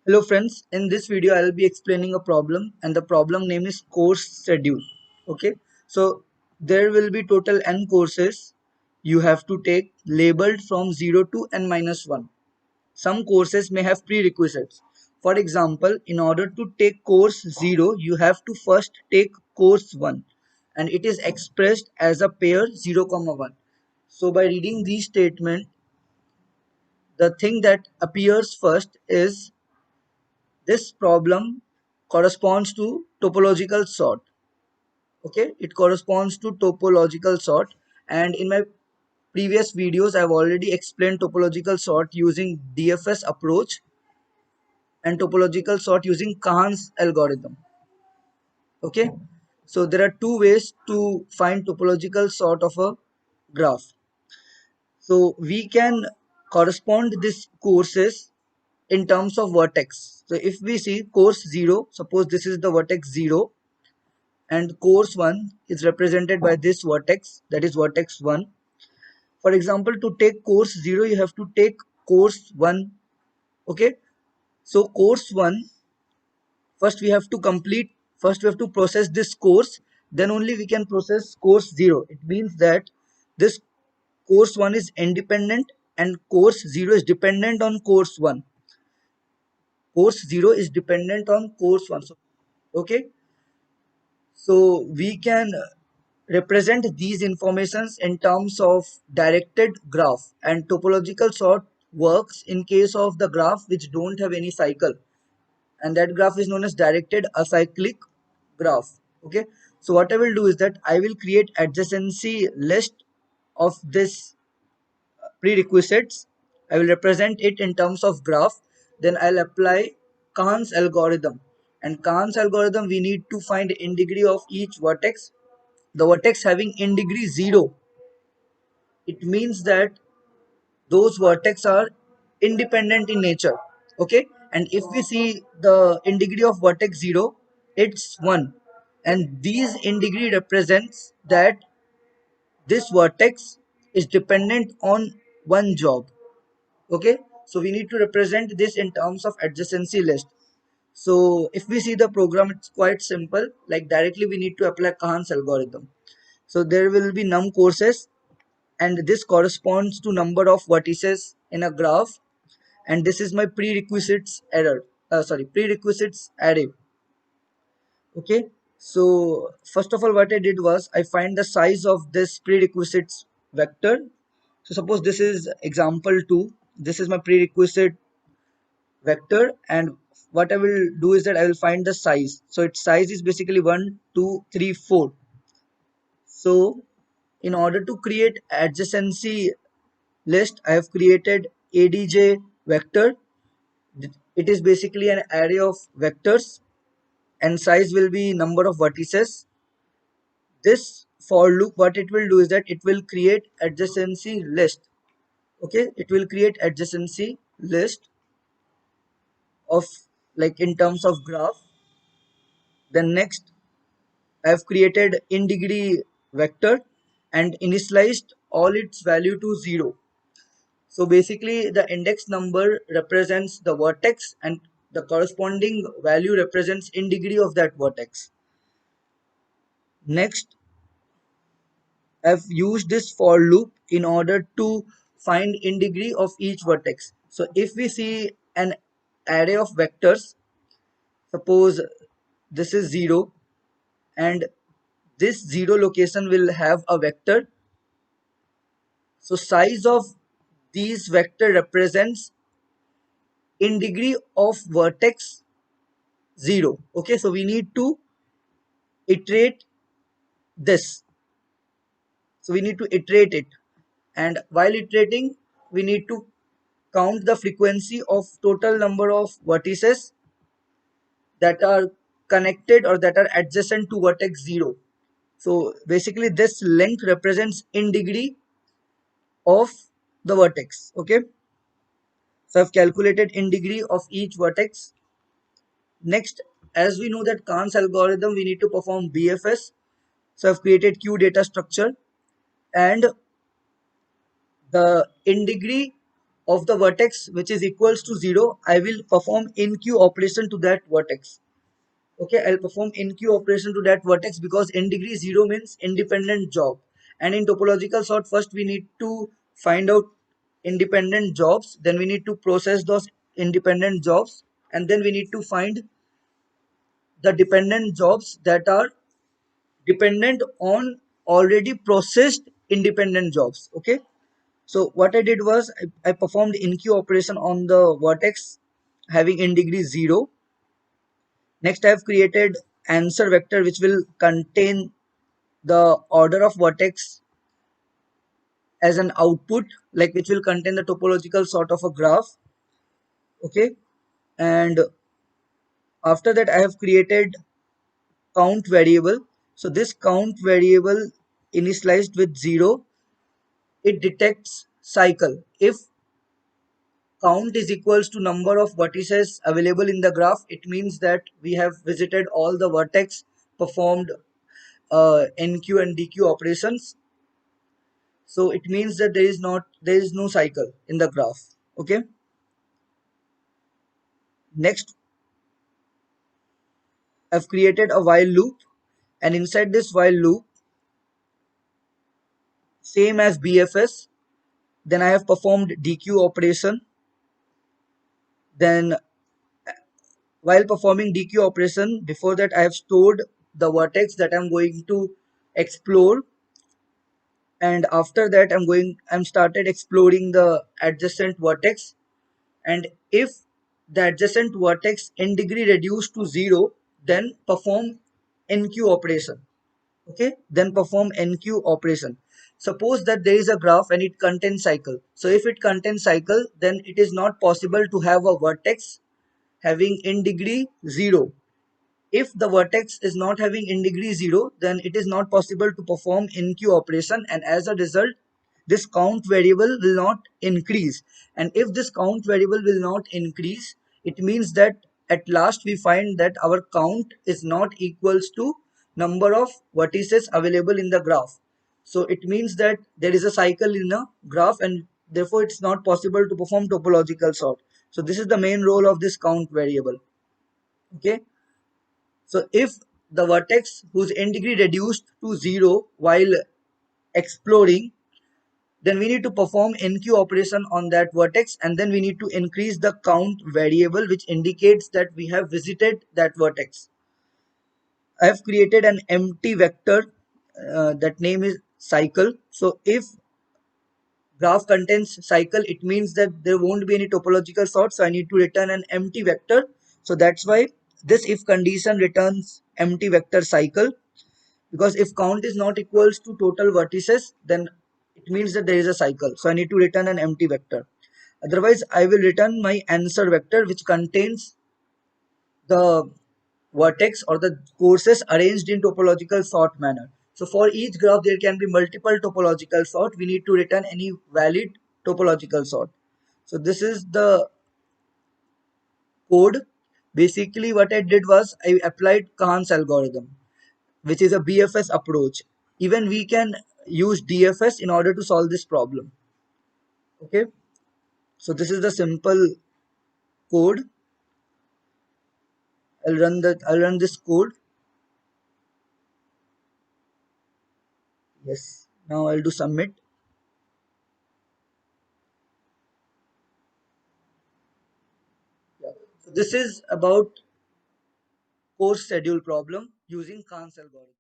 Hello friends, in this video I will be explaining a problem and the problem name is course schedule. Okay, so there will be total n courses you have to take labeled from 0 to n minus 1. Some courses may have prerequisites. For example, in order to take course 0, you have to first take course 1 and it is expressed as a pair 0, 1. So by reading these statements, the thing that appears first is this problem corresponds to topological sort. Okay, it corresponds to topological sort, and in my previous videos I've already explained topological sort using DFS approach and topological sort using Kahn's algorithm. Okay, so there are two ways to find topological sort of a graph. So we can correspond these courses in terms of vertex. So if we see course 0, suppose this is the vertex 0 and course 1 is represented by this vertex, that is vertex 1. For example, to take course 0 you have to take course 1. Okay, so course 1, first we have to complete, first we have to process this course, then only we can process course 0. It means that this course 1 is independent and course 0 is dependent on course 1. Course 0 is dependent on course 1. So okay, so we can represent these informations in terms of directed graph, and topological sort works in case of the graph which don't have any cycle, and that graph is known as directed acyclic graph. Okay, so what I will do is that I will create adjacency list of this prerequisites. I will represent it in terms of graph. Then I'll apply Kahn's algorithm. And Kahn's algorithm, we need to find in degree of each vertex. The vertex having in degree 0, it means that those vertex are independent in nature. Okay, and if we see the in degree of vertex 0, it's 1, and these in degree represents that this vertex is dependent on one job. Okay, so we need to represent this in terms of adjacency list. So if we see the program, it's quite simple. Like directly we need to apply Kahn's algorithm. So there will be num courses, and this corresponds to number of vertices in a graph, and this is my prerequisites error, prerequisites array. Okay, so first of all what I did was I find the size of this prerequisites vector. So suppose this is example 2, this is my prerequisite vector, and what I will do is that I will find the size. So its size is basically 1 2 3 4. So in order to create adjacency list, I have created adj vector. It is basically an array of vectors, and size will be number of vertices. This for loop, what it will do is that it will create adjacency list. Okay, it will create adjacency list of, like, in terms of graph. Then next I have created in degree vector and initialized all its value to 0. So basically the index number represents the vertex and the corresponding value represents in degree of that vertex. Next, I've used this for loop in order to find in degree of each vertex. So if we see an array of vectors, suppose this is 0, and this 0 location will have a vector. So size of these vector represents in degree of vertex 0. Okay, so we need to iterate this. So we need to iterate it, and while iterating we need to count the frequency of total number of vertices that are connected or that are adjacent to vertex 0. So basically this length represents in degree of the vertex. Okay, so I've calculated in degree of each vertex. Next, as we know that Kahn's algorithm, we need to perform BFS. So I've created Q data structure, and the in degree of the vertex which is equals to 0, I will perform in-q operation to that vertex. Okay, I'll perform in-q operation to that vertex because in degree 0 means independent job. And in topological sort, first we need to find out independent jobs, then we need to process those independent jobs, and then we need to find the dependent jobs that are dependent on already processed independent jobs. Okay, so what I did was I performed in-q operation on the vertex having in degree 0. Next, I have created answer vector which will contain the order of vertex as an output, like which will contain the topological sort of a graph. Okay, and after that I have created count variable. So this count variable initialized with 0, it detects cycle. If count is equals to number of vertices available in the graph, it means that we have visited all the vertex, performed nq and dq operations. So it means that there is no cycle in the graph. Okay, next I've created a while loop, and inside this while loop, same as bfs, then I have performed dq operation. Then while performing dq operation, before that I have stored the vertex that I'm going to explore, and after that I'm started exploring the adjacent vertex. And if the adjacent vertex in degree reduced to 0, then perform nq operation. Okay, then perform nq operation. Suppose that there is a graph and it contains cycle. So if it contains cycle, then it is not possible to have a vertex having in degree 0. If the vertex is not having in degree 0, then it is not possible to perform in-q operation, and as a result, this count variable will not increase. And if this count variable will not increase, it means that at last we find that our count is not equals to number of vertices available in the graph. So it means that there is a cycle in a graph, and therefore it's not possible to perform topological sort. So this is the main role of this count variable. Okay, so if the vertex whose n degree reduced to 0 while exploring, then we need to perform nq operation on that vertex, and then we need to increase the count variable which indicates that we have visited that vertex. I have created an empty vector that name is cycle. So if graph contains cycle, it means that there won't be any topological sort, so I need to return an empty vector. So that's why this if condition returns empty vector cycle, because if count is not equals to total vertices, then it means that there is a cycle, so I need to return an empty vector. Otherwise I will return my answer vector which contains the vertex or the courses arranged in topological sort manner. So for each graph there can be multiple topological sort, we need to return any valid topological sort. So this is the code. Basically what I did was I applied Kahn's algorithm, which is a BFS approach. Even we can use DFS in order to solve this problem. Okay, so this is the simple code. I'll run this code. Yes, now I'll do submit. Yeah. So this is about course schedule problem using Kahn's algorithm.